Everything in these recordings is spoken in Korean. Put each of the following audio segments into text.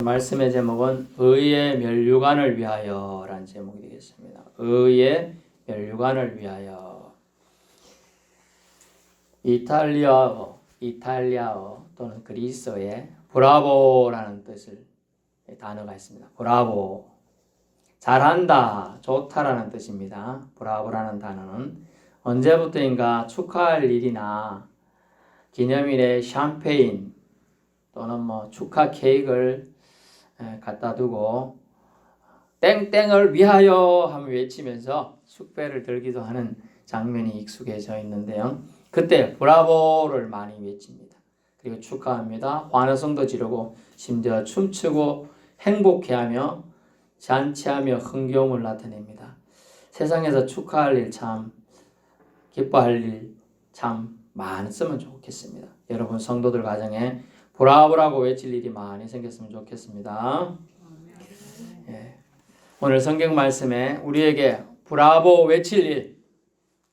말씀의 제목은 의의 면류관을 위하여 라는 제목이 되겠습니다. 의의 면류관을 위하여. 이탈리아어 또는 그리스어에 브라보라는 뜻을 단어가 있습니다. 브라보. 잘한다, 좋다라는 뜻입니다. 브라보라는 단어는 언제부터인가 축하할 일이나 기념일에 샴페인 또는 축하 케이크를 갖다 두고 땡땡을 위하여 하며 외치면서 축배를 들기도 하는 장면이 익숙해져 있는데요. 그때 브라보를 많이 외칩니다. 그리고 축하합니다. 환호성도 지르고 심지어 춤추고 행복해하며 잔치하며 흥겨움을 나타냅니다. 세상에서 축하할 일 참 기뻐할 일 참 많았으면 좋겠습니다. 여러분 성도들 가정에 브라보라고 외칠 일이 많이 생겼으면 좋겠습니다. 오늘 성경 말씀에 우리에게 브라보 외칠 일,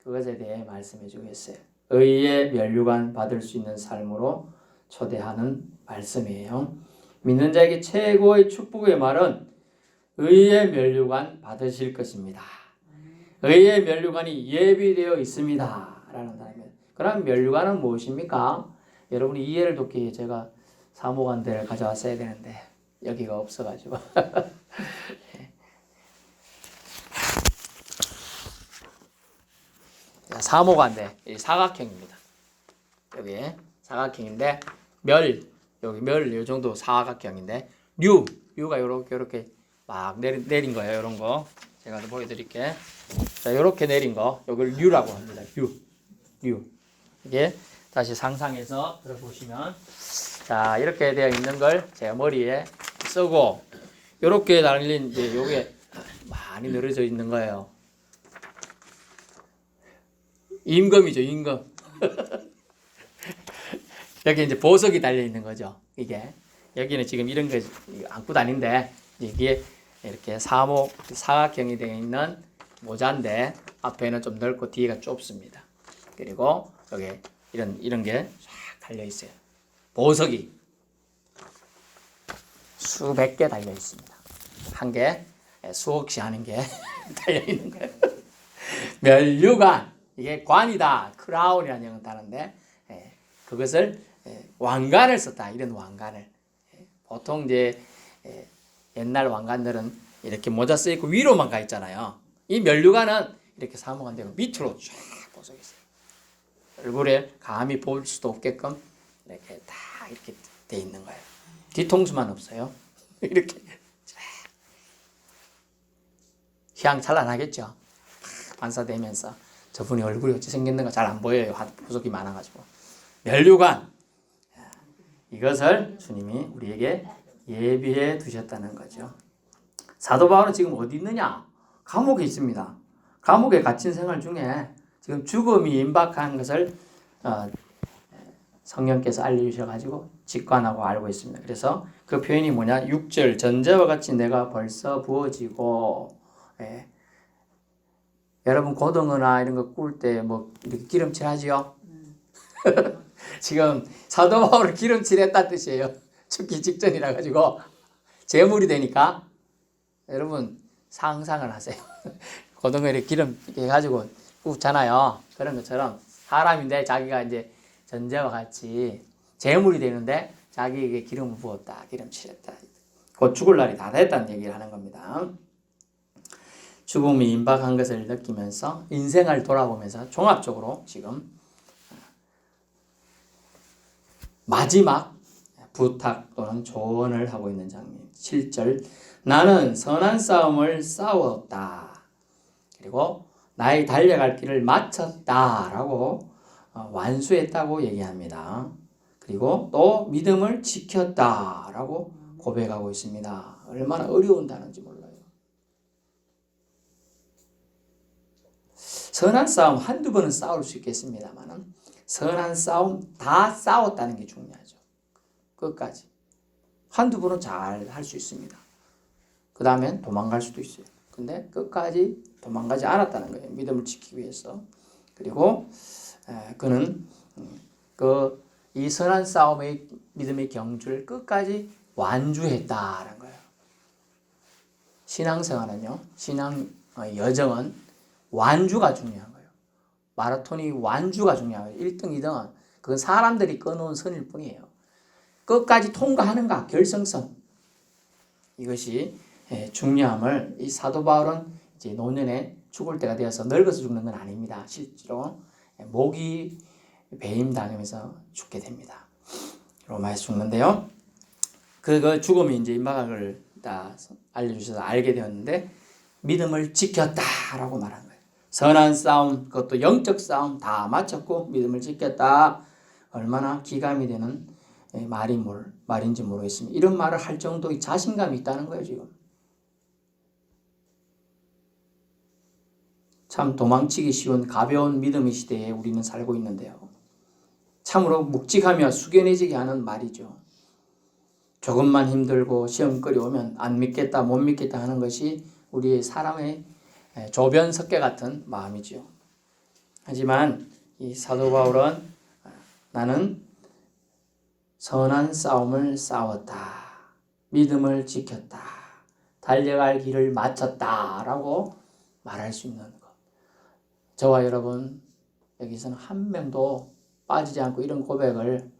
그것에 대해 말씀해 주겠어요. 의의 면류관 받을 수 있는 삶으로 초대하는 말씀이에요. 믿는 자에게 최고의 축복의 말은 의의 면류관 받으실 것입니다. 의의 면류관이 예비되어 있습니다 라는 단어입니다. 그럼 면류관은 무엇입니까? 여러분이 이해를 돕기 위해 제가 사모관대를 가져왔어야 되는데 여기가 없어가지고 사모관대, 사각형입니다. 여기 사각형인데 여기 멸 이 정도 사각형인데 류가 요렇게 막 내린 거예요. 이런 거 제가 보여드릴게. 자, 요렇게 내린 거 이걸 류라고 합니다. 류. 이게 다시 상상해서 들어보시면, 자, 이렇게 되어 있는 걸 제가 머리에 쓰고, 요렇게 달린 이제 요게 많이 늘어져 있는 거예요. 임금이죠, 임금. 여기 이제 보석이 달려 있는 거죠. 이게 여기는 지금 이런 거 안고 다니는데, 이게 이렇게 사각형이 되어 있는 모자인데 앞에는 좀 넓고 뒤가 좁습니다. 그리고 여기 이런 게 쫙 달려 있어요. 보석이 수백 개 달려 있습니다. 한 개 수억씩 하는 게 달려 있는 거예요. 면류관, 이게 관이다, 크라운이라는 단어인데 그것을 왕관을 썼다. 이런 왕관을 보통 이제 옛날 왕관들은 이렇게 모자 쓰 있고 위로만 가 있잖아요. 이 면류관은 이렇게 사모관되고 밑으로 쫙 보석이 있어요. 얼굴에 감히 볼 수도 없게끔 이렇게 다 이렇게 돼 있는 거예요. 뒤통수만 없어요. 이렇게 휘황찬란하겠죠. 반사되면서 저분이 얼굴이 어찌 생겼는가 잘 안 보여요. 보석이 많아가지고. 면류관, 이것을 주님이 우리에게 예비해 두셨다는 거죠. 사도 바울은 지금 어디 있느냐? 감옥에 있습니다. 감옥에 갇힌 생활 중에 지금 죽음이 임박한 것을 성령께서 알려주셔가지고 직관하고 알고 있습니다. 그래서 그 표현이 뭐냐? 6절 전제와 같이 내가 벌써 부어지고, 여러분 고등어나 이런 거 구울 때 이렇게 기름칠하지요? 지금 사도 바울을 기름칠했다는 뜻이에요. 죽기 직전이라 가지고 제물이 되니까 여러분 상상을 하세요. 고등어에 기름 해가지고 굽잖아요. 그런 것처럼 사람인데 자기가 이제 전제와 같이 제물이 되는데 자기에게 기름을 부었다, 기름칠했다. 곧 죽을 날이 다 됐다는 얘기를 하는 겁니다. 죽음이 임박한 것을 느끼면서 인생을 돌아보면서 종합적으로 지금 마지막 부탁 또는 조언을 하고 있는 장면. 7절 나는 선한 싸움을 싸웠다. 그리고 나의 달려갈 길을 마쳤다 라고 완수했다고 얘기합니다. 그리고 또 믿음을 지켰다 라고 고백하고 있습니다. 얼마나 어려운 단어인지 몰라요. 선한 싸움 한두 번은 싸울 수 있겠습니다만 선한 싸움 다 싸웠다는 게 중요하죠. 끝까지. 한두 번은 잘 할 수 있습니다. 그 다음엔 도망갈 수도 있어요. 근데 끝까지 도망가지 않았다는 거예요. 믿음을 지키기 위해서. 그리고 그는 이 선한 싸움의 믿음의 경주를 끝까지 완주했다라는 거예요. 신앙생활은요, 신앙 여정은 완주가 중요한 거예요. 마라톤이 완주가 중요한 거예요. 1등, 2등은 그건 사람들이 꺼놓은 선일 뿐이에요. 끝까지 통과하는가, 결성선. 이것이 중요함을 이 사도 바울은 이제 노년에 죽을 때가 되어서 늙어서 죽는 건 아닙니다. 실제로 목이 배임당하면서 죽게 됩니다. 로마에서 죽는데요. 그 죽음이 이제 임박을 다 알려주셔서 알게 되었는데 믿음을 지켰다라고 말한 거예요. 선한 싸움, 그것도 영적 싸움 다 마쳤고 믿음을 지켰다. 얼마나 기감이 되는 말인지 모르겠습니다. 이런 말을 할 정도의 자신감이 있다는 거예요, 지금. 참 도망치기 쉬운 가벼운 믿음의 시대에 우리는 살고 있는데요. 참으로 묵직하며 숙연해지게 하는 말이죠. 조금만 힘들고 시험거리 오면 안 믿겠다, 못 믿겠다 하는 것이 우리의 사람의 조변석계 같은 마음이죠. 하지만 이 사도 바울은 나는 선한 싸움을 싸웠다. 믿음을 지켰다. 달려갈 길을 마쳤다. 라고 말할 수 있는 것. 저와 여러분 여기서는 한 명도 빠지지 않고 이런 고백을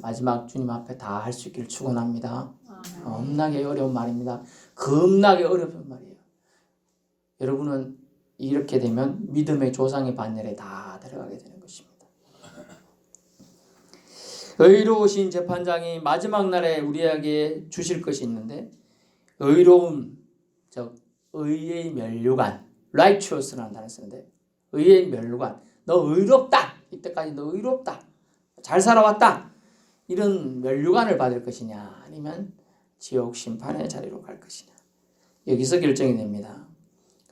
마지막 주님 앞에 다 할 수 있기를 축원합니다. 겁나게 어려운 말입니다. 겁나게 어려운 말이에요. 여러분은 이렇게 되면 믿음의 조상의 반열에 다 들어가게 되는 것입니다. 의로우신 재판장이 마지막 날에 우리에게 주실 것이 있는데 의로움, 즉 의의 면류관, righteous라는 단어를 쓰는데 의의 면류관, 너 의롭다. 이때까지 너 의롭다. 잘 살아왔다. 이런 면류관을 받을 것이냐 아니면 지옥 심판의 자리로 갈 것이냐. 여기서 결정이 됩니다.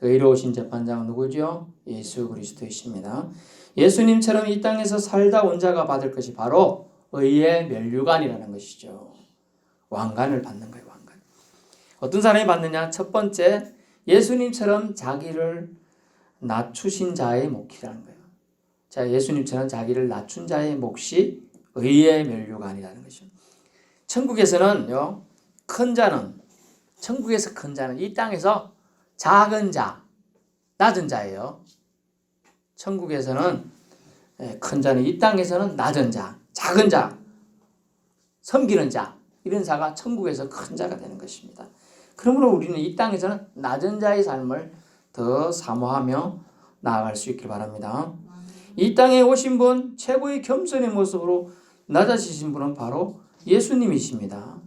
의로우신 재판장은 누구죠? 예수 그리스도이십니다. 예수님처럼 이 땅에서 살다 온 자가 받을 것이 바로 의의 면류관이라는 것이죠. 왕관을 받는 거예요. 왕관. 어떤 사람이 받느냐? 첫 번째, 예수님처럼 자기를 낮추신 자의 몫이라는 거예요. 자, 예수님처럼 자기를 낮춘 자의 몫이 의의 면류관이라는 것이죠. 천국에서는요, 큰 자는, 천국에서 큰 자는 이 땅에서 작은 자, 낮은 자예요. 천국에서는 큰 자는 이 땅에서는 낮은 자, 작은 자, 섬기는 자, 이런 자가 천국에서 큰 자가 되는 것입니다. 그러므로 우리는 이 땅에서는 낮은 자의 삶을 더 사모하며 나아갈 수 있길 바랍니다. 이 땅에 오신 분, 최고의 겸손의 모습으로 낮아지신 분은 바로 예수님이십니다.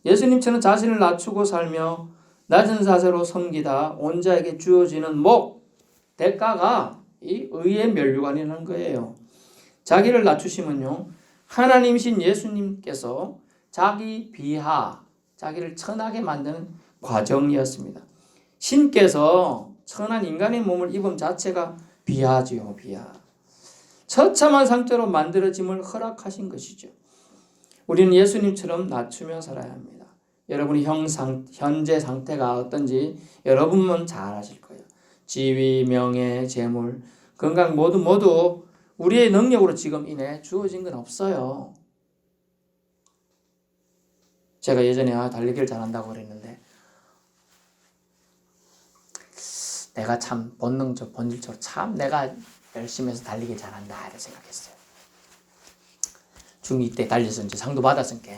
예수님처럼 자신을 낮추고 살며 낮은 자세로 섬기다 온 자에게 주어지는 대가가 이 의의 면류관이라는 거예요. 자기를 낮추시면요, 하나님이신 예수님께서 자기 비하, 자기를 천하게 만드는 과정이었습니다. 신께서 천한 인간의 몸을 입음 자체가 비하지요, 비하. 처참한 상태로 만들어짐을 허락하신 것이죠. 우리는 예수님처럼 낮추며 살아야 합니다. 여러분이 현재 상태가 어떤지 여러분은 잘 아실 거예요. 지위, 명예, 재물, 건강 모두 우리의 능력으로 지금 이내 주어진 건 없어요. 제가 예전에 달리기를 잘한다고 그랬는데 내가 참 본질적으로 참 내가 열심히 해서 달리기 잘한다 이렇게 생각했어요. 중2 때 달려서 이제 상도 받았으니까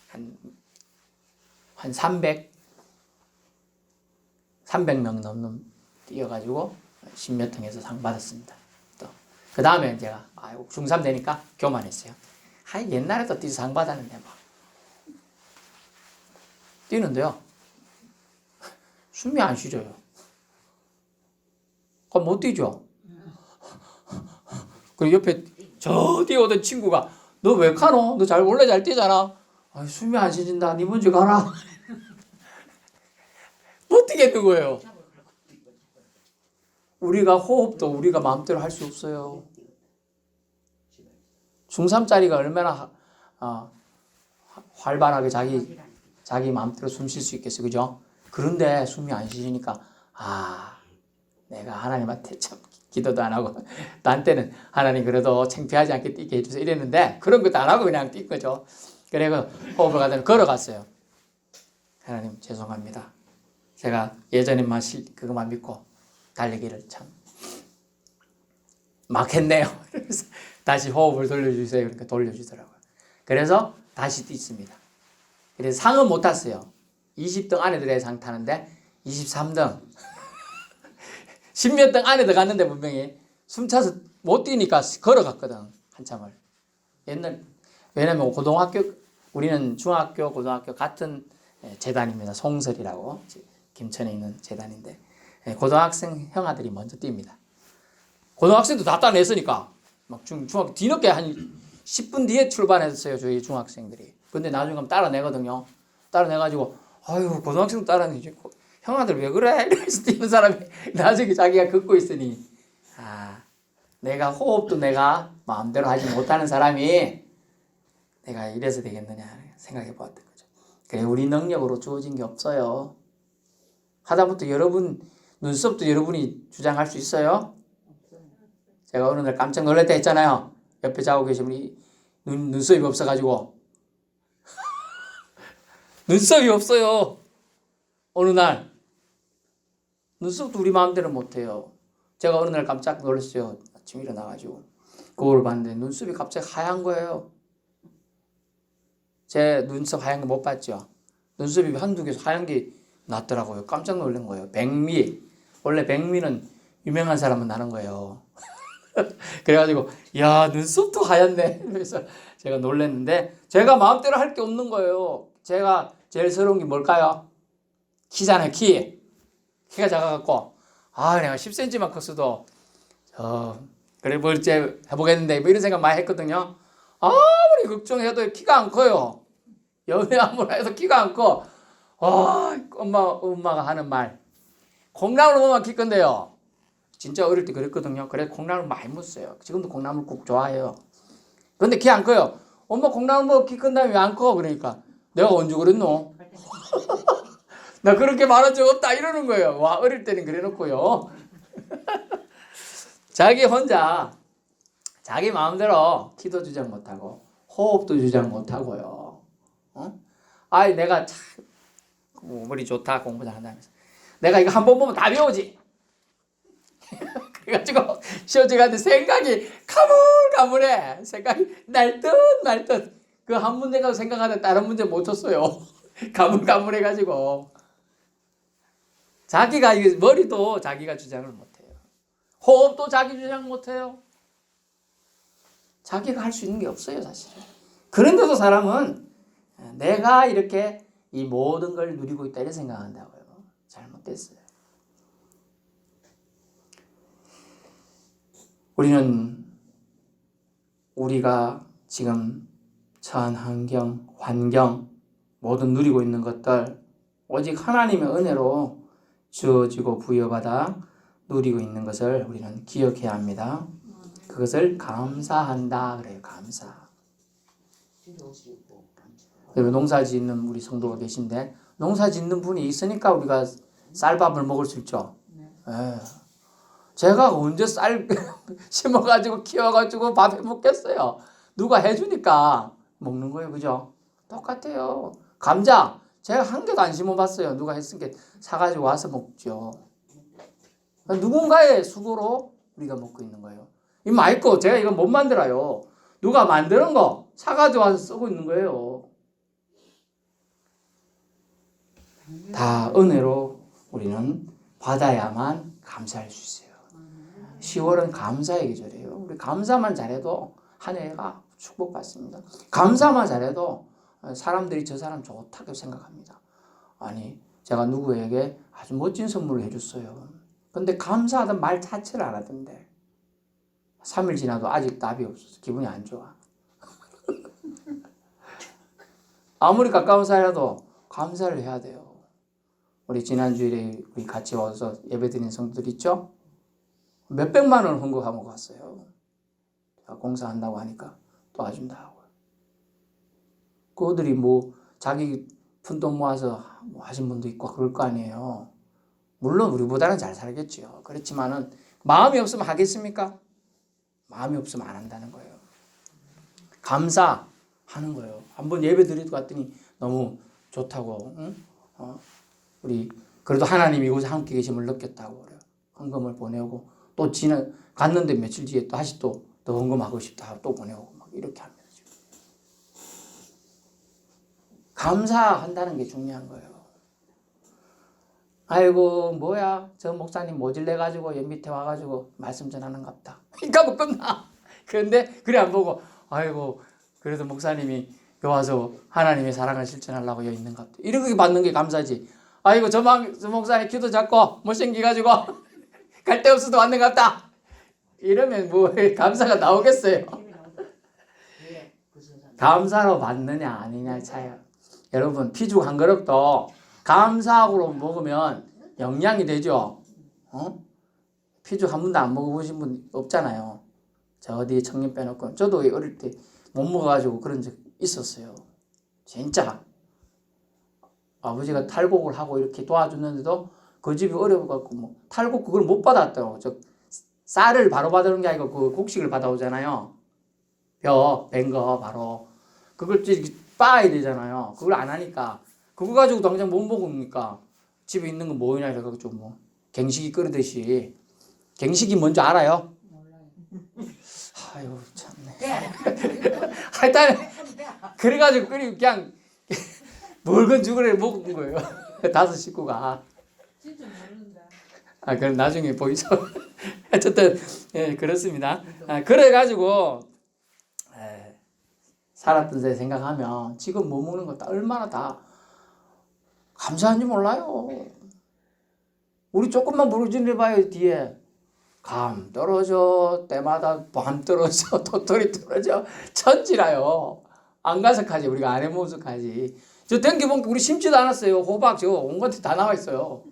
한 300명 넘는 뛰어가지고 10몇 등에서 상 받았습니다. 또 그 다음에 제가 중3 되니까 교만했어요. 옛날에도 뛰어서 상 받았는데 뭐 뛰는데요 숨이 안 쉬져요. 그럼 못 뛰죠. 그리고 옆에 저 뛰어오던 친구가 너 왜 가노? 너 원래 잘 뛰잖아. 숨이 안 쉬진다. 니 먼저 가라. 못 뛰겠는 거예요. 우리가 호흡도 우리가 마음대로 할 수 없어요. 중3짜리가 얼마나 활발하게 자기 마음대로 숨 쉴 수 있겠어요. 그죠? 그런데 숨이 안 쉬니까 내가 하나님한테 참 기도도 안 하고 나한테는 하나님 그래도 창피하지 않게 뛰게 해주세요 이랬는데 그런 것도 안 하고 그냥 뛴 거죠. 그래 그 호흡을 가다가 걸어갔어요. 하나님 죄송합니다. 제가 예전에만 그것만 믿고 달리기를 참 막 했네요. 그래서 다시 호흡을 돌려주세요. 그러니까 돌려주더라고요. 그래서 다시 뛰습니다. 그래서 상은 못 탔어요. 20등 안에 들어야 상 타는데 23등 10몇 등 안에 들어갔는데 분명히 숨차서 못 뛰니까 걸어갔거든. 한참을. 왜냐면 고등학교 우리는 중학교 고등학교 같은 재단입니다. 송설이라고 김천에 있는 재단인데 고등학생 형아들이 먼저 뜁니다. 고등학생도 다 따냈으니까 막 중학교 뒤늦게 한 10분 뒤에 출발했어요. 저희 중학생들이. 근데 나중에 가면 따라내거든요. 따라내가지고 아유 고등학생도 따라내지 형아들 왜 그래? 이러면서 뛰는 사람이 나중에 자기가 걷고 있으니 내가 호흡도 내가 마음대로 하지 못하는 사람이 내가 이래서 되겠느냐 생각해 보았던 거죠. 그래 우리 능력으로 주어진 게 없어요. 하다못해 여러분 눈썹도 여러분이 주장할 수 있어요? 제가 어느 날 깜짝 놀랄 때 했잖아요. 옆에 자고 계신 분이 눈썹이 없어가지고 눈썹이 없어요. 어느 날 눈썹도 우리 마음대로 못해요. 제가 어느 날 깜짝 놀랐어요. 아침에 일어나가지고 거울을 봤는데 눈썹이 갑자기 하얀 거예요. 제 눈썹 하얀 거 못 봤죠? 눈썹이 한두 개서 하얀 게 났더라고요. 깜짝 놀란 거예요. 백미. 원래 백미는 유명한 사람은 나는 거예요. 그래가지고 야 눈썹도 하얗네. 그래서 제가 놀랐는데 제가 마음대로 할 게 없는 거예요. 제가 제일 서러운 게 뭘까요? 키잖아요. 키가 작아갖고 내가 10cm만 컸어도 그래 뭘째 해보겠는데 뭐 이런 생각 많이 했거든요. 아무리 걱정해도 키가 안 커요. 연애 아무나 해도 키가 안 커. 엄마가 하는 말 콩나물 먹으면 키 큰데요. 진짜 어릴 때 그랬거든요. 그래 콩나물 많이 먹었어요. 지금도 콩나물국 좋아해요. 근데 키 안 커요. 엄마 콩나물 먹어 키 큰다면 왜 안 커? 그러니까 내가 언제 그랬노? 나 그렇게 말한 적 없다 이러는 거예요. 와 어릴 때는 그래놓고요. 자기 혼자 자기 마음대로 키도 주장 못하고 호흡도 주장 못하고요. 내가 참 머리 좋다 공부 잘한다면서 내가 이거 한 번 보면 다 배우지. 그래가지고 시험지 가는데 생각이 가물가물해. 생각이 날듯 말듯. 그 한 문제 가서 생각하는데 다른 문제 못 쳤어요. 가물가물해가지고 자기가 머리도 자기가 주장을 못해요. 호흡도 자기 주장 못해요. 자기가 할 수 있는 게 없어요 사실은. 그런데도 사람은 내가 이렇게 이 모든 걸 누리고 있다 이렇게 생각한다고요. 잘못됐어요. 우리가 지금 처한 환경 모든 누리고 있는 것들 오직 하나님의 은혜로 주어지고 부여받아 누리고 있는 것을 우리는 기억해야 합니다. 그것을 감사한다 그래요. 감사. 농사 짓는 우리 성도가 계신데 농사 짓는 분이 있으니까 우리가 쌀밥을 먹을 수 있죠. 제가 언제 쌀 심어가지고 키워가지고 밥해 먹겠어요. 누가 해주니까 먹는 거예요. 그죠? 똑같아요. 감자 제가 한 개도 안 심어봤어요. 누가 했으니까 사가지고 와서 먹죠. 누군가의 수고로 우리가 먹고 있는 거예요. 이 맛있고 제가 이거 못 만들어요. 누가 만드는 거 사가지고 와서 쓰고 있는 거예요. 다 은혜로 우리는 받아야만 감사할 수 있어요. 10월은 감사의 계절이에요. 우리 감사만 잘해도 한 해가 축복받습니다. 감사만 잘해도 사람들이 저 사람 좋다고 생각합니다. 아니 제가 누구에게 아주 멋진 선물을 해줬어요. 근데 감사하다는 말 자체를 안 하던데 3일 지나도 아직 답이 없어서 기분이 안 좋아. 아무리 가까운 사이라도 감사를 해야 돼요. 우리 지난주일에 우리 같이 와서 예배드린 성도들 있죠? 몇백만 원 헌금하고 갔어요. 공사한다고 하니까 도와준다 하고. 그들이 자기 푼돈 모아서 하신 분도 있고 그럴 거 아니에요. 물론 우리보다는 잘 살겠죠. 그렇지만은 마음이 없으면 하겠습니까? 마음이 없으면 안 한다는 거예요. 감사 하는 거예요. 한번 예배 드리고 갔더니 너무 좋다고. 응? 우리 그래도 하나님이 이곳에 함께 계심을 느꼈다고 그래요. 헌금을 보내고 또 갔는데 며칠 뒤에 또 다시 또 헌금하고 싶다 또 보내고 막 이렇게 합니다. 지금. 감사한다는 게 중요한 거예요. 아이고 뭐야 저 목사님 모질래 가지고 옆 밑에 와가지고 말씀 전하는갑다. 그러니까 뭐 끝나. 그런데 그래 안 보고 아이고 그래도 목사님이 여 와서 하나님의 사랑을 실천하려고 여기 있는갑다. 이렇게 받는 게 감사지. 아이고 저 목사님 키도 작고 못생기가지고 갈 데 없어도 왔는갑다. 이러면 뭐 감사가 나오겠어요. 감사로 받느냐 아니냐의 차이야. 여러분 피죽 한 그릇도 감사하고 먹으면 영양이 되죠. 피죽 한 번도 안 먹어보신 분 없잖아요. 저 어디에 청년 빼놓고 저도 어릴 때 못 먹어가지고 그런 적 있었어요. 진짜 아버지가 탈곡을 하고 이렇게 도와줬는데도 그 집이 어려워갖고 뭐 탈곡 그걸 못 받았더라고. 저 쌀을 바로 받아오는 게 아니고 그 곡식을 받아오잖아요. 뺀 거 바로 그걸 빻아야 되잖아요. 그걸 안 하니까 그거 가지고 당장 못 먹으니까 집에 있는 거 뭐이나 이래가지고 뭐 갱식이 끓이듯이. 갱식이 뭔지 알아요? 아유 참네. 하여튼 그래가지고 끓이고 그냥 물건 죽으래 먹은 거예요. 5 식구가. 진짜 모른다. 그럼 나중에 보이죠. 어쨌든 예, 그렇습니다. 그래가지고 살았던 새 생각하면 지금 못 먹는 거 얼마나 다 감사한지 몰라요. 우리 조금만 부르짖어봐요. 뒤에 감 떨어져 때마다 밤 떨어져 도토리 떨어져 천지라요. 안 가석하지. 우리가 안 해모석하지. 저 댕겨보니까 우리 심지도 않았어요. 호박 저 온갖 다 나와 있어요.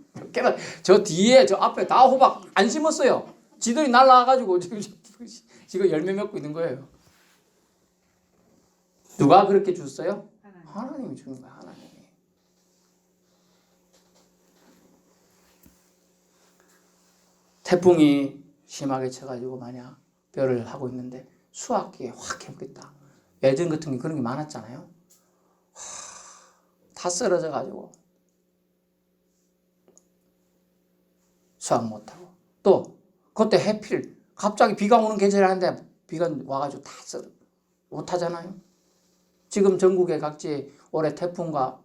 저 뒤에 저 앞에 다 호박 안 심었어요. 지들이 날라와가지고 지금 열매 맺고 있는 거예요. 누가 그렇게 줬어요? 하나님이 주는 거야. 하나님이. 태풍이 심하게 쳐가지고 만약 벼를 하고 있는데 수확기에 확 해버렸다. 예전 같은 게 그런 게 많았잖아요. 다 쓰러져가지고 수확 못하고 또 그때 해필 갑자기 비가 오는 계절이라는데 비가 와가지고 다 못하잖아요. 지금 전국의 각지에 올해 태풍과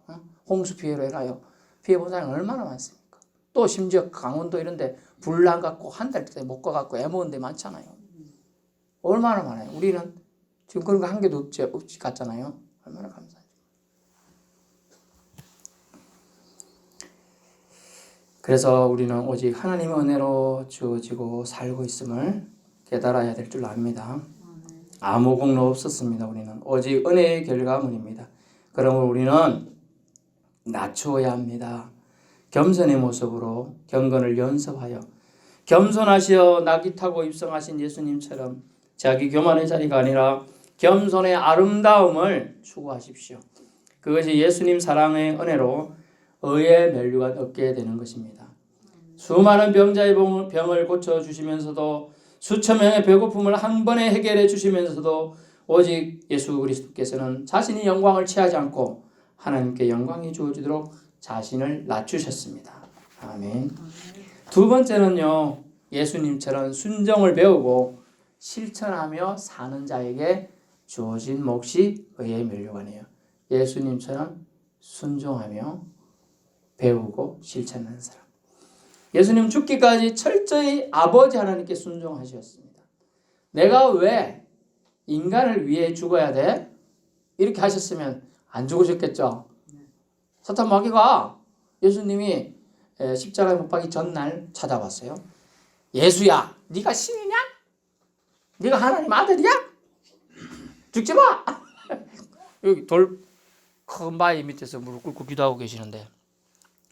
홍수 피해로 해가요. 피해 본 사람이 얼마나 많습니까? 또 심지어 강원도 이런 데 불 안 갖고 한 달 때 못 가갖고 애먹은 데 많잖아요. 얼마나 많아요. 우리는 지금 그런 거 한 개도 없지 같잖아요. 얼마나 감사해요. 그래서 우리는 오직 하나님의 은혜로 주어지고 살고 있음을 깨달아야 될 줄 압니다. 아무 공로 없었습니다. 우리는 오직 은혜의 결과물입니다. 그러므로 우리는 낮추어야 합니다. 겸손의 모습으로 경건을 연습하여 겸손하시어 낙이 타고 입성하신 예수님처럼 자기 교만의 자리가 아니라 겸손의 아름다움을 추구하십시오. 그것이 예수님 사랑의 은혜로 의의 면류가 얻게 되는 것입니다. 수많은 병자의 병을 고쳐주시면서도 수천 명의 배고픔을 한 번에 해결해 주시면서도 오직 예수 그리스도께서는 자신이 영광을 취하지 않고 하나님께 영광이 주어지도록 자신을 낮추셨습니다. 아멘. 두 번째는요. 예수님처럼 순종을 배우고 실천하며 사는 자에게 주어진 몫이 의의 면류관이에요. 예수님처럼 순종하며 배우고 실천하는 사람. 예수님 죽기까지 철저히 아버지 하나님께 순종하셨습니다. 내가 왜 인간을 위해 죽어야 돼? 이렇게 하셨으면 안 죽으셨겠죠. 사탄 마귀가 예수님이 십자가에 못 박기 전날 찾아왔어요. 예수야, 네가 신이냐? 네가 하나님 아들이야? 죽지 마! 여기 돌 큰 바위 밑에서 무릎 꿇고 기도하고 계시는데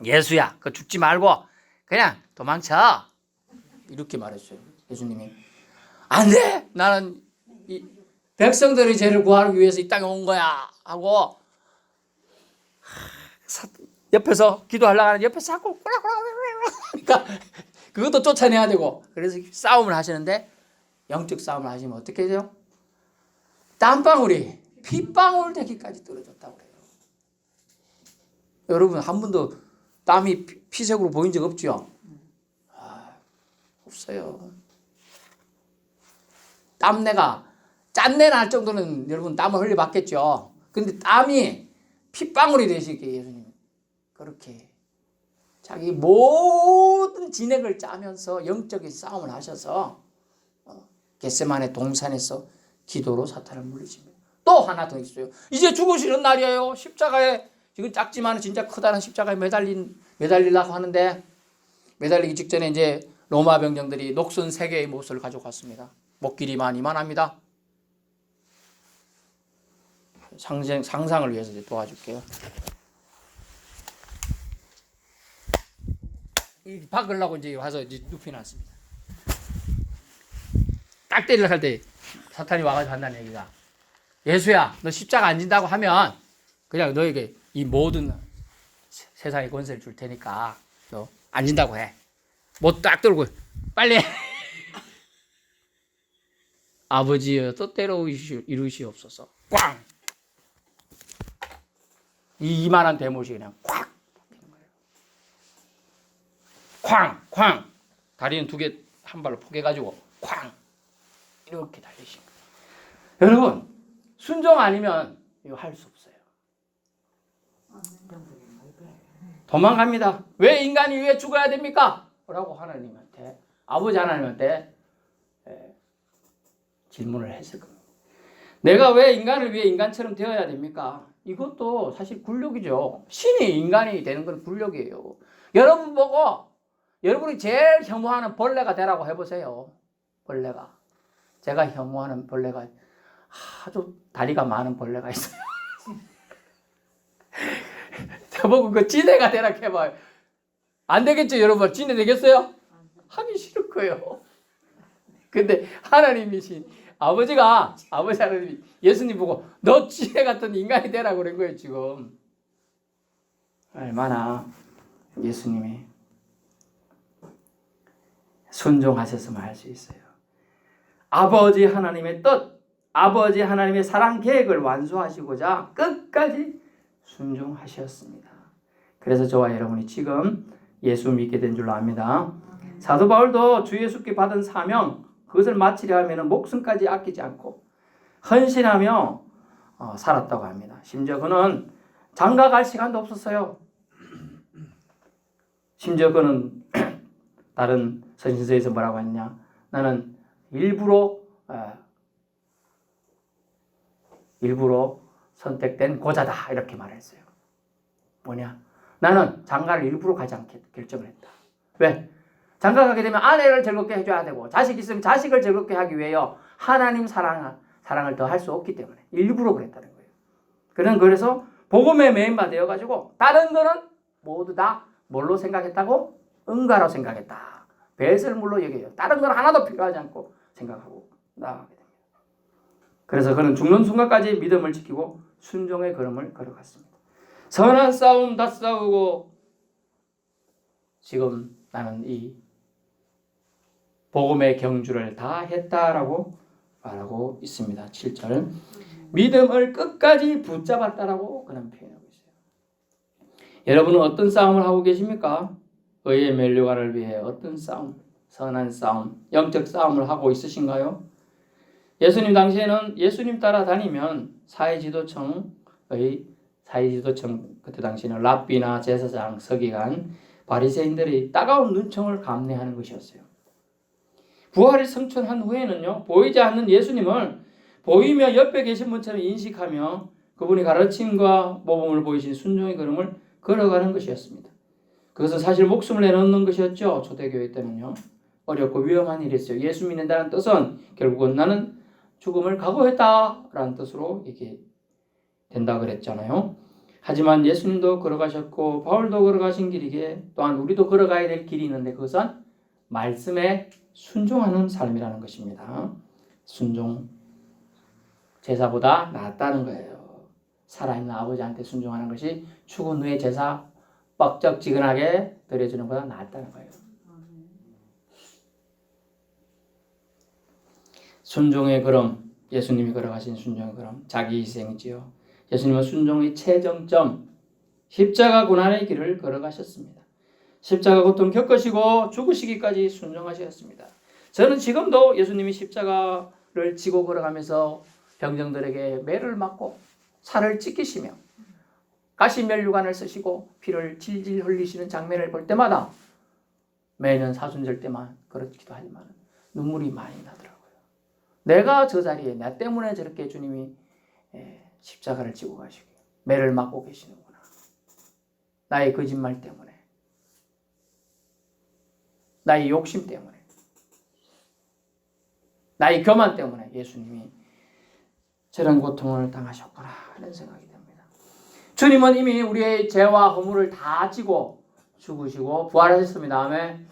예수야, 그 죽지 말고 그냥 도망쳐. 이렇게 말했어요. 예수님이 안 돼! 나는 이 백성들의 죄를 구하기 위해서 이 땅에 온 거야 하고 옆에서 기도하려고 하는데 옆에서 자꾸 그러니까 그것도 쫓아내야 되고 그래서 싸움을 하시는데 영적 싸움을 하시면 어떻게 해요? 땀방울이 핏방울 되기까지 떨어졌다고 그래요. 여러분 한 번도 땀이 피색으로 보인 적 없죠? 없어요. 땀내가 짠내 날 정도는 여러분 땀을 흘려봤겠죠. 근데 땀이 핏방울이 되시게 예수님 그렇게 자기 모든 진액을 짜면서 영적인 싸움을 하셔서 겟세마네 동산에서 기도로 사탄을 물리십니다. 또 하나 더 있어요. 이제 죽으시는 날이에요. 십자가에 지금 작지만 진짜 크다는 십자가에 매달리려고 하는데 매달리기 직전에 이제 로마 병정들이 녹슨 3개의 못을 가지고 갔습니다. 목길이만 이만합니다. 상상을 위해서 이제 도와줄게요. 이 박으려고 이제 와서 이제 눕혀놨습니다. 딱 때리려고 할 때 사탄이 와가지고 한다는 얘기가 예수야 너 십자가 안 진다고 하면 그냥 너에게 이 모든 세상의 권세를 줄 테니까 너 안 진다고 해. 못 딱 들고 빨리 해. 아버지여 뜻대로 이루시옵소서. 꽝! 이 이만한 대못이 그냥 꽉 박히는 거예요. 쾅! 쾅! 다리는 2개 한 발로 포개가지고 쾅! 이렇게 달리신 거예요. 여러분 순종 아니면 이거 할 수 없어요. 도망갑니다. 왜 인간이 왜 죽어야 됩니까? 라고 하나님한테 아버지 하나님한테 질문을 했을 겁니다. 내가 왜 인간을 위해 인간처럼 되어야 됩니까? 이것도 사실 굴욕이죠. 신이 인간이 되는 건 굴욕이에요. 여러분 보고 여러분이 제일 혐오하는 벌레가 되라고 해보세요. 벌레가. 제가 혐오하는 벌레가 아주 다리가 많은 벌레가 있어요. 저보고 그 지네가 되라 해봐요. 안 되겠죠, 여러분? 지네 되겠어요? 하기 싫을 거예요. 근데 하나님이신 아버지 하나님이 예수님 보고 너 지네 같은 인간이 되라고 그런 거예요, 지금. 얼마나 예수님이 순종하셨으면 할 수 있어요. 아버지 하나님의 뜻, 아버지 하나님의 사랑 계획을 완수하시고자 끝까지 순종하셨습니다. 그래서 저와 여러분이 지금 예수 믿게 된 줄로 압니다. 사도 바울도 주 예수께 받은 사명 그것을 마치려 하면 목숨까지 아끼지 않고 헌신하며 살았다고 합니다. 심지어 그는 장가 갈 시간도 없었어요. 심지어 그는 다른 서신서에서 뭐라고 했냐? 나는 일부러 선택된 고자다 이렇게 말했어요. 뭐냐? 나는 장가를 일부러 가지 않게 결정을 했다. 왜? 장가 가게 되면 아내를 즐겁게 해줘야 되고 자식 있으면 자식을 즐겁게 하기 위해요. 하나님 사랑을 더 할 수 없기 때문에 일부러 그랬다는 거예요. 그는 그래서 복음에 메인바되어가지고 다른 거는 모두 다 뭘로 생각했다고? 응가로 생각했다. 배설물로 여겨요. 다른 건 하나도 필요하지 않고 생각하고 나아가게 됩니다. 그래서 그는 죽는 순간까지 믿음을 지키고 순종의 걸음을 걸어갔습니다. 선한 싸움 다 싸우고 지금 나는 이 복음의 경주를 다 했다라고 말하고 있습니다. 7절 믿음을 끝까지 붙잡았다라고 그는 표현하고 있어요. 여러분은 어떤 싸움을 하고 계십니까? 의의 면류관을 위해 어떤 싸움, 선한 싸움, 영적 싸움을 하고 있으신가요? 예수님 당시에는 예수님 따라 다니면 사회지도청 그때 당시에는 랍비나 제사장, 서기관, 바리새인들이 따가운 눈총을 감내하는 것이었어요. 부활을 성천한 후에는요, 보이지 않는 예수님을 보이며 옆에 계신 분처럼 인식하며 그분이 가르침과 모범을 보이신 순종의 걸음을 걸어가는 것이었습니다. 그것은 사실 목숨을 내놓는 것이었죠. 초대교회 때는요. 어렵고 위험한 일이었어요. 예수 믿는다는 뜻은 결국은 나는 죽음을 각오했다라는 뜻으로 이게 된다 그랬잖아요. 하지만 예수님도 걸어가셨고 바울도 걸어가신 길이기에 또한 우리도 걸어가야 될 길이 있는데 그것은 말씀에 순종하는 삶이라는 것입니다. 순종 제사보다 낫다는 거예요. 살아있는 아버지한테 순종하는 것이 죽은 후에 제사 뻑적지근하게 드려주는 것보다 낫다는 거예요. 순종의 걸음 예수님이 걸어가신 순종의 걸음, 자기 희생이지요. 예수님은 순종의 최정점, 십자가 고난의 길을 걸어가셨습니다. 십자가 고통 겪으시고 죽으시기까지 순종하셨습니다. 저는 지금도 예수님이 십자가를 지고 걸어가면서 병정들에게 매를 맞고 살을 찢기시며 가시면류관을 쓰시고 피를 질질 흘리시는 장면을 볼 때마다 매년 사순절 때만 그렇기도 하지만 눈물이 많이 나더라고요. 내가 저 자리에 나 때문에 저렇게 주님이 십자가를 지고 가시고 매를 맞고 계시는구나. 나의 거짓말 때문에, 나의 욕심 때문에, 나의 교만 때문에 예수님이 저런 고통을 당하셨구나 하는 생각이 듭니다. 주님은 이미 우리의 죄와 허물을 다 지고 죽으시고 부활하셨습니다. 아멘.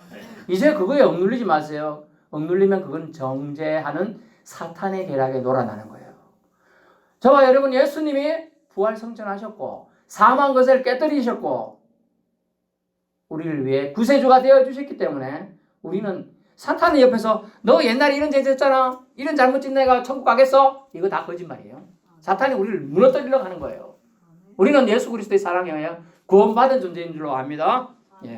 이제 그거에 억눌리지 마세요. 억눌리면 그건 정죄하는 사탄의 계략에 놀아나는 거예요. 저와 여러분, 예수님이 부활 성천하셨고 사망 것을 깨뜨리셨고 우리를 위해 구세주가 되어주셨기 때문에 우리는 사탄의 옆에서 너 옛날에 이런 죄 졌잖아, 이런 잘못 짓 내가 천국 가겠어? 이거 다 거짓말이에요. 사탄이 우리를 무너뜨리려고 하는 거예요. 우리는 예수 그리스도의 사랑에 의해 구원받은 존재인 줄로 압니다.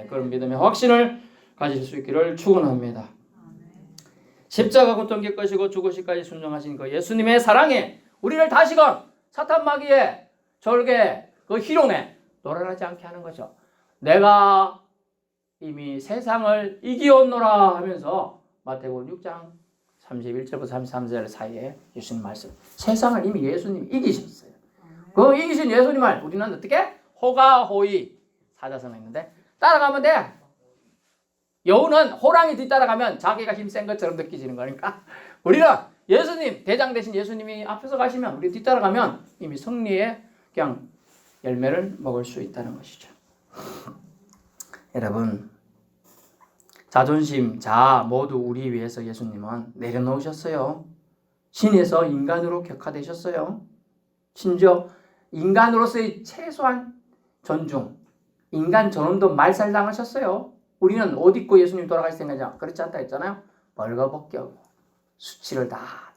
그런 믿음의 확신을 가질 수 있기를 축원합니다. 십자가 고통 겪으시고 죽으시기까지 순종하신 그 예수님의 사랑에 우리를 다시금 사탄 마귀의 절개, 그 희롱에 놀아나지 않게 하는 거죠. 내가 이미 세상을 이기었노라 하면서 마태복음 6장 31절부터 33절 사이에 예수님 말씀. 세상을 이미 예수님이 이기셨어요. 그 이기신 예수님을 우리는 어떻게? 호가호의 사자성어 있는데 따라가면 돼. 여우는 호랑이 뒤따라가면 자기가 힘센 것처럼 느끼지는 거니까 우리는 예수님, 대장 되신 예수님이 앞에서 가시면 우리 뒤따라가면 이미 승리의 그냥 열매를 먹을 수 있다는 것이죠. 여러분, 자존심, 자아 모두 우리 위해서 예수님은 내려놓으셨어요. 신에서 인간으로 격화되셨어요. 심지어 인간으로서의 최소한 존중, 인간 존엄도 말살당하셨어요. 우리는 옷 입고 예수님 돌아갈 생각이냐? 그렇지 않다 했잖아요. 벌거벗겨 수치를 다.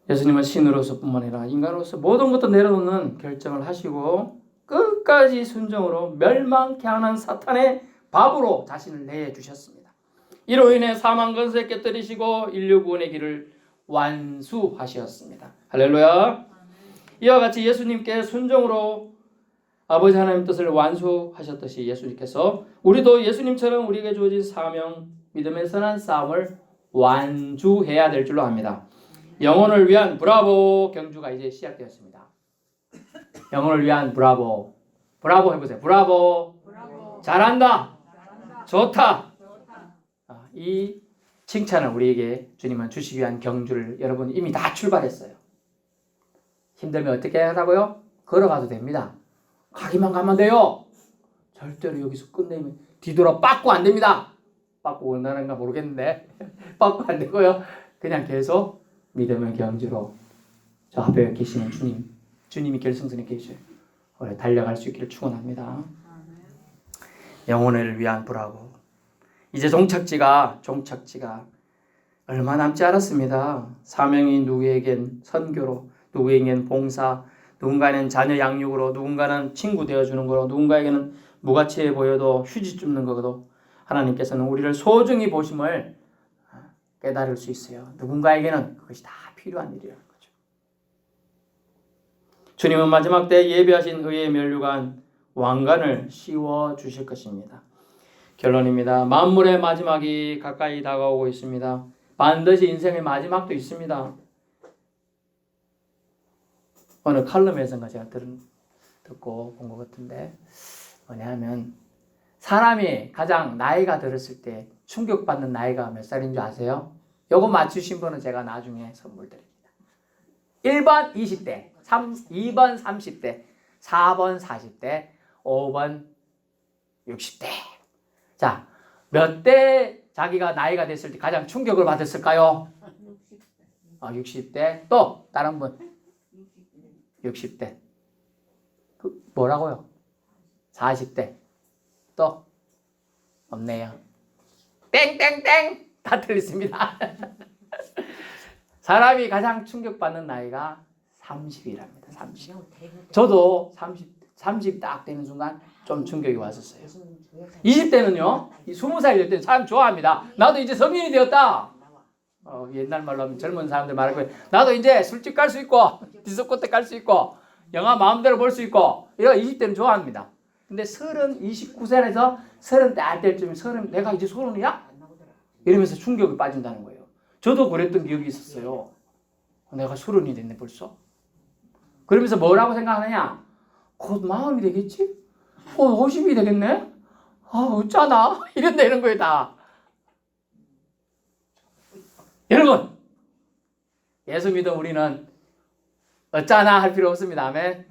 예수님은 신으로서뿐만 아니라 인간으로서 모든 것도 내려놓는 결정을 하시고 끝까지 순종으로 멸망케 하는 사탄의 밥으로 자신을 내주셨습니다. 이로 인해 사망 권세 깨뜨리시고 인류 구원의 길을 완수하셨습니다. 할렐루야. 이와 같이 예수님께 순종으로 아버지 하나님 뜻을 완수하셨듯이 예수님께서 우리도 예수님처럼 우리에게 주어진 사명, 믿음의 선한 싸움을 완주해야 될 줄로 압니다. 영혼을 위한 브라보 경주가 이제 시작되었습니다. 영혼을 위한 브라보. 브라보 해보세요. 브라보. 잘한다. 좋다. 이 칭찬을 우리에게 주님은 주시기 위한 경주를 여러분 이미 다 출발했어요. 힘들면 어떻게 하라고요? 걸어가도 됩니다. 가기만 가면 돼요. 절대로 여기서 끝내면 뒤돌아 빠꾸 안 됩니다. 빠꾸 원하는가 모르겠는데 빠꾸 안 되고요. 그냥 계속 믿음의 경주로 저 앞에 계시는 주님이 결승선에 계셔요. 달려갈 수 있기를 축원합니다. 영혼을 위한 브라보. 이제 종착지가 얼마 남지 않았습니다. 사명이 누구에겐 선교로, 누구에겐 봉사, 누군가는 자녀 양육으로, 누군가는 친구 되어주는 거로, 누군가에게는 무가치해 보여도 휴지 줍는 거로 하나님께서는 우리를 소중히 보심을 깨달을 수 있어요. 누군가에게는 그것이 다 필요한 일이라는 거죠. 주님은 마지막 때 예비하신 의의 면류관 왕관을 씌워 주실 것입니다. 결론입니다. 만물의 마지막이 가까이 다가오고 있습니다. 반드시 인생의 마지막도 있습니다. 어느 칼럼에서인가 제가 듣고 본 것 같은데 뭐냐면 사람이 가장 나이가 들었을 때 충격받는 나이가 몇 살인 줄 아세요? 요거 맞추신 분은 제가 나중에 선물 드립니다. 1번 20대, 2번 30대, 4번 40대, 5번 60대. 자, 몇 대 자기가 나이가 됐을 때 가장 충격을 받았을까요? 60대. 또 다른 분 60대. 뭐라고요? 40대. 또 없네요. 땡땡땡 다 틀렸습니다. 사람이 가장 충격받는 나이가 30이랍니다. 30. 저도 30 딱 되는 순간 좀 충격이 왔었어요. 20대는요, 20살 될 때는 사람 좋아합니다. 나도 이제 성인이 되었다. 옛날 말로 하면 젊은 사람들 말하고 나도 이제 술집 갈 수 있고 디스코테 갈 수 있고 영화 마음대로 볼 수 있고 이런 20대는 좋아합니다. 근데 29살에서 30대 알 때쯤 내가 이제 30이야? 이러면서 충격이 빠진다는 거예요. 저도 그랬던 기억이 있었어요. 내가 30이 됐네 벌써. 그러면서 뭐라고 생각하느냐? 곧 40이 되겠지? 50이 되겠네? 어쩌나? 이런다 이런 거예요 다. 여러분, 예수 믿은 우리는 어쩌나 할 필요 없습니다. 아멘.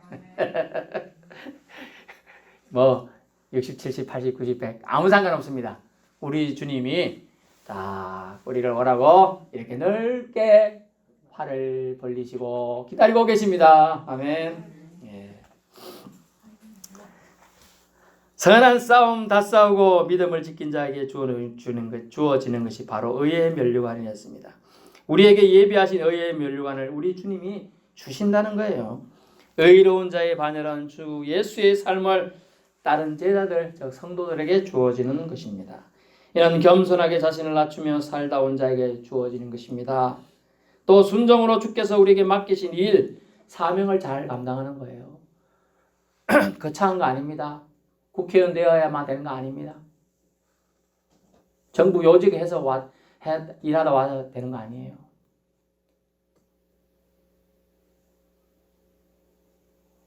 60, 70, 80, 90, 100 아무 상관없습니다. 우리 주님이 딱 우리를 오라고 이렇게 넓게 팔을 벌리시고 기다리고 계십니다. 아멘. 예. 선한 싸움 다 싸우고 믿음을 지킨 자에게 주어지는 것이 바로 의의 면류관이었습니다. 우리에게 예비하신 의의 면류관을 우리 주님이 주신다는 거예요. 의로운 자의 반열한 주 예수의 삶을 다른 제자들, 즉 성도들에게 주어지는 것입니다. 이는 겸손하게 자신을 낮추며 살다 온 자에게 주어지는 것입니다. 또 순종으로 주께서 우리에게 맡기신 일, 사명을 잘 감당하는 거예요. 거창한 거 아닙니다. 국회의원 되어야만 되는 거 아닙니다. 정부 요직에 해서 일하다 와서 되는 거 아니에요.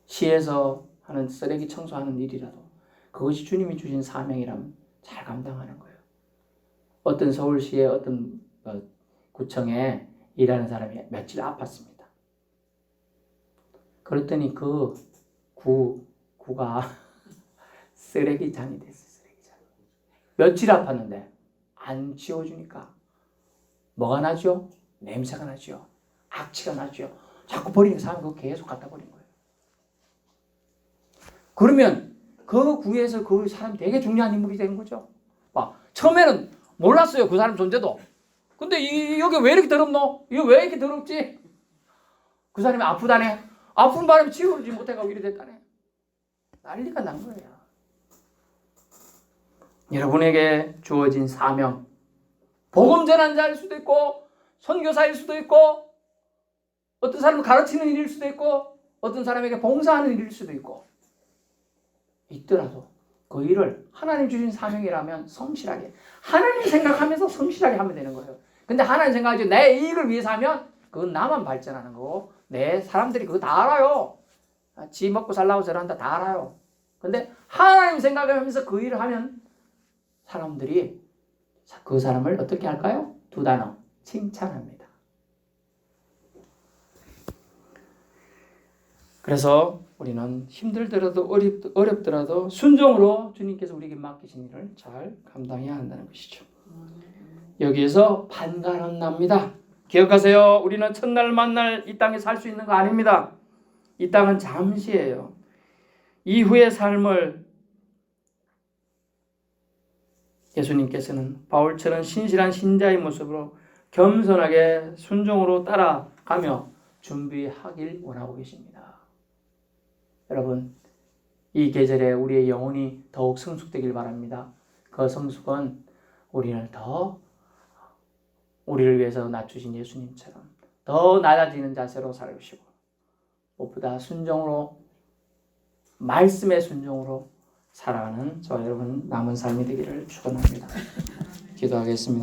시에서 하는 쓰레기 청소하는 일이라도 그것이 주님이 주신 사명이라면 잘 감당하는 거예요. 어떤 서울시의 어떤 구청에 일하는 사람이 며칠 아팠습니다. 그랬더니 그 구가 쓰레기장이 됐어요. 쓰레기장. 며칠 아팠는데 안 치워주니까 뭐가 나죠? 냄새가 나죠. 악취가 나죠. 자꾸 버리는 사람 그거 계속 갖다 버린 거예요. 그러면 그 구에서 그 사람이 되게 중요한 인물이 되는 거죠. 처음에는 몰랐어요. 그 사람 존재도. 근데 여기 왜 이렇게 더럽노? 이거 왜 이렇게 더럽지? 그 사람이 아프다네. 아픈 바람에 치료를 못해가고 이래 됐다네. 난리가 난 거예요. 여러분에게 주어진 사명. 복음 전환자일 수도 있고 선교사일 수도 있고 어떤 사람을 가르치는 일일 수도 있고 어떤 사람에게 봉사하는 일일 수도 있고 있더라도 그 일을 하나님 주신 사명이라면 성실하게 하나님 생각하면서 성실하게 하면 되는 거예요. 근데 하나님 생각하지 내 이익을 위해서 하면 그건 나만 발전하는 거고 내 사람들이 그거 다 알아요. 지 먹고 살라고 저런다 다 알아요. 근데 하나님 생각하면서 그 일을 하면 사람들이 그 사람을 어떻게 할까요? 두 단어 칭찬합니다. 그래서 우리는 힘들더라도 어렵더라도 순종으로 주님께서 우리에게 맡기신 일을 잘 감당해야 한다는 것이죠. 여기에서 판단은 납니다. 기억하세요. 우리는 첫날 만날 이 땅에 살 수 있는 거 아닙니다. 이 땅은 잠시예요. 이후의 삶을 예수님께서는 바울처럼 신실한 신자의 모습으로 겸손하게 순종으로 따라가며 준비하길 원하고 계십니다. 여러분, 이 계절에 우리의 영혼이 더욱 성숙되길 바랍니다. 그 성숙은 우리를 위해서 낮추신 예수님처럼 더 낮아지는 자세로 살으시고 무엇보다 순종으로 말씀의 순종으로 살아가는 저와 여러분 남은 삶이 되기를 축원합니다. 기도하겠습니다.